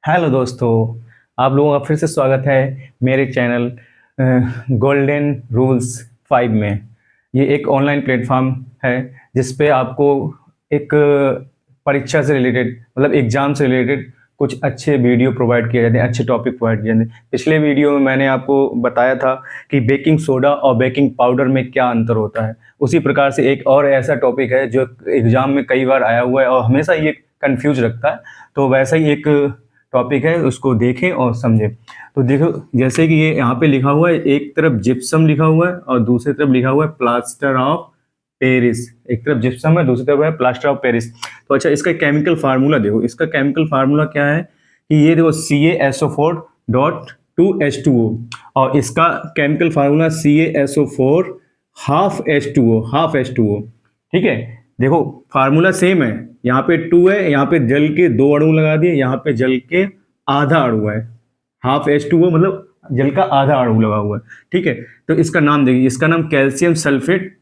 Hello दोस्तों, आप लोगों का फिर से स्वागत है मेरे चैनल गोल्डन रूल्स 5 में। ये एक ऑनलाइन प्लेटफॉर्म है जिस पे आपको एक परीक्षा से रिलेटेड मतलब एग्जाम से रिलेटेड कुछ अच्छे वीडियो प्रोवाइड किए जाते हैं, अच्छे टॉपिक प्रोवाइड किए जाते हैं। पिछले वीडियो में मैंने आपको बताया था कि बेकिंग सोडा और बेकिंग पाउडर में क्या अंतर होता है। उसी प्रकार से एक और ऐसा टॉपिक है जो एग्जाम में कई बार आया हुआ है और हमेशा ये कंफ्यूज रखता है, तो वैसा ही एक टॉपिक है, उसको देखें और समझें। तो देखो, जैसे कि ये यहाँ पे लिखा हुआ है, एक तरफ जिप्सम लिखा हुआ है और दूसरी तरफ लिखा हुआ है प्लास्टर ऑफ पेरिस। एक तरफ जिप्सम है, दूसरी तरफ है प्लास्टर ऑफ पेरिस। तो अच्छा, इसका केमिकल फार्मूला देखो। इसका केमिकल फार्मूला क्या है कि ये देखो CaSO4.2H2O और इसका chemical formula CaSO4 half H2O। ठीक है, देखो फार्मूला सेम है। यहाँ पे 2 है, यहाँ पे जल के 2 अणु लगा दिए, यहाँ पे जल के आधा अणु है। हाफ H2O मतलब जल का आधा अणु लगा हुआ है। ठीक है, तो इसका नाम देखिए, इसका नाम कैल्शियम सल्फेट।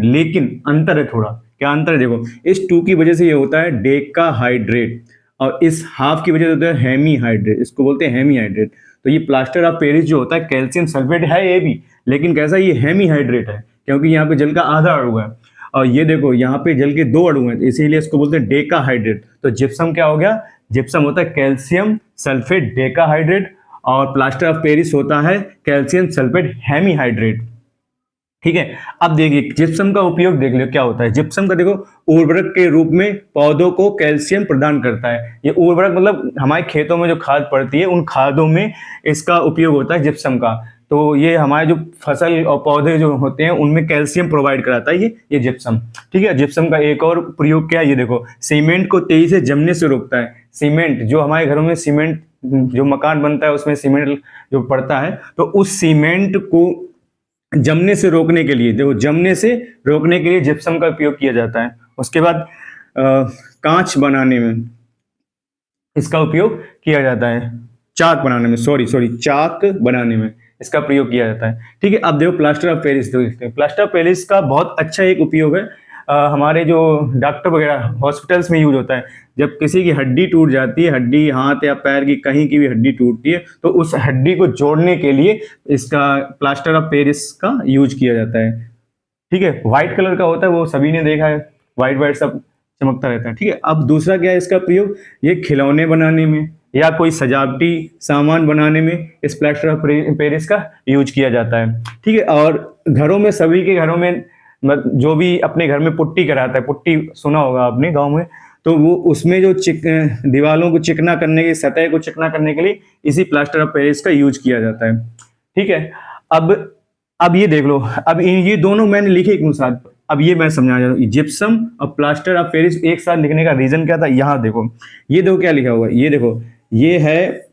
लेकिन अंतर है थोड़ा। क्या अंतर है? देखो, इस 2 की वजह से ये होता है डेकाहाइड्रेट और इस हाफ की वजह से होता है हेमीहाइड्रेट। इसको बोलते हैं हेमीहाइड्रेट। तो ये प्लास्टर ऑफ पेरिस जो होता है, कैल्शियम सल्फेट है ये भी, लेकिन कैसा, ये हेमीहाइड्रेट है क्योंकि यहाँ पे जल का आधा अणु है और ये देखो यहाँ पे जल के 2 अणु हैं, इसीलिए इसको बोलते हैं डेकाहाइड्रेट। तो जिप्सम क्या हो गया? जिप्सम होता है कैल्शियम सल्फेट डेकाहाइड्रेट और प्लास्टर ऑफ पेरिस होता है कैल्शियम सल्फेट हेमीहाइड्रेट। ठीक है, अब देखिए जिप्सम का उपयोग देख लो क्या होता है। जिप्सम का देखो, उर्वरक के रूप में पौधों को कैल्शियम प्रदान करता है। ये उर्वरक मतलब हमारे खेतों में जो खाद पड़ती है उन खादों में इसका उपयोग होता है जिप्सम का। तो ये हमारे जो फसल और पौधे जो होते हैं उनमें कैल्शियम प्रोवाइड कराता है ये जिप्सम। ठीक है, जिप्सम का एक और प्रयोग क्या है, ये देखो, सीमेंट को तेजी से जमने से रोकता है। सीमेंट जो हमारे घरों में सीमेंट जो मकान बनता है उसमें सीमेंट जो पड़ता है, तो उस सीमेंट को जमने से रोकने के लिए, देखो जमने से रोकने के लिए जिप्सम का उपयोग किया जाता है। उसके बाद कांच बनाने में इसका उपयोग किया जाता है। चाक बनाने में, चाक बनाने में इसका प्रयोग किया जाता है। ठीक है, अब देखो plaster of Paris. Plaster of Paris का बहुत अच्छा एक उपयोग है, हमारे जो डॉक्टर वगैरह हॉस्पिटल्स में यूज होता है। जब किसी की हड्डी टूट जाती है, हड्डी हाथ या पैर की कहीं की भी हड्डी टूटती है, तो उस हड्डी को जोड़ने के लिए इसका प्लास्टर ऑफ पेरिस का यूज किया जाता है। ठीक है, व्हाइट कलर का होता है, वो सभी ने देखा है, व्हाइट सब चमकता रहता है। ठीक है, अब दूसरा क्या है इसका प्रयोग, ये खिलौने बनाने में या कोई सजावटी सामान बनाने में इस प्लास्टर ऑफ पेरिस का यूज किया जाता है। ठीक है, और घरों में, सभी के घरों में, जो भी अपने घर में पुट्टी कराता है, पुट्टी सुना होगा आपने गांव में, तो वो उसमें जो दीवालों को चिकना करने के, सतह को चिकना करने के लिए इसी प्लास्टर ऑफ पेरिस का यूज किया जाता है। ठीक है, अब ये देख लो, अब ये दोनों मैंने लिखे एक साथ। अब ये मैं समझा रहा हूँ, जिप्सम और प्लास्टर ऑफ पेरिस एक साथ लिखने का रीजन क्या था। यहाँ देखो, ये देखो क्या लिखा हुआ है, ये देखो, ये है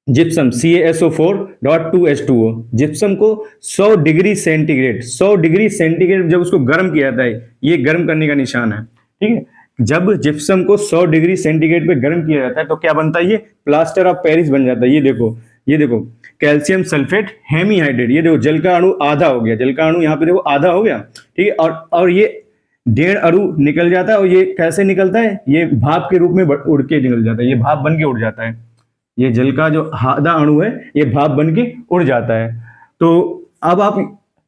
जिप्सम CaSO4.2H2O। जिप्सम को 100 डिग्री सेंटीग्रेड जब उसको गर्म किया जाता है, ये गर्म करने का निशान है। ठीक है, जब जिप्सम को 100 डिग्री सेंटीग्रेड पे गर्म किया जाता है तो क्या बनता है, ये प्लास्टर ऑफ पेरिस बन जाता है। ये देखो कैल्शियम सल्फेट हेमीहाइड्रेट। ये देखो जल का अणु आधा हो गया, जल का अणु यहाँ पे देखो आधा हो गया। ठीक है, और ये 1.5 अणु निकल जाता है। और ये कैसे निकलता है, ये भाप के रूप में उड़ के निकल जाता है, ये भाप बन के उड़ जाता है। ये जल का जो आधा अणु है ये भाप बन के उड़ जाता है। तो अब आप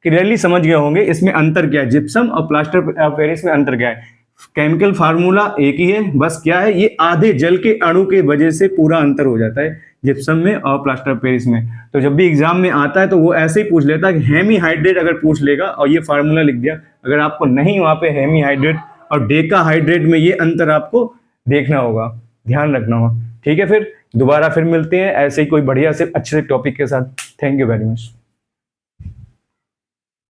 क्लियरली समझ गए होंगे इसमें अंतर क्या है, जिप्सम और प्लास्टर ऑफ पेरिस में अंतर क्या है। केमिकल फार्मूला एक ही है, बस क्या है, ये आधे जल के अणु के वजह से पूरा अंतर हो जाता है जिप्सम में और प्लास्टर ऑफ पेरिस में। तो जब भी एग्जाम में आता है तो वो ऐसे ही पूछ लेता है कि हेमीहाइड्रेट अगर पूछ लेगा और ये फार्मूला लिख दिया, अगर आपको नहीं वहां पे हेमीहाइड्रेट और डेकाहाइड्रेट में ये अंतर आपको देखना होगा, ध्यान रखना होगा। ठीक है, फिर दोबारा फिर मिलते हैं ऐसे ही कोई बढ़िया से अच्छे से टॉपिक के साथ। Thank you very much.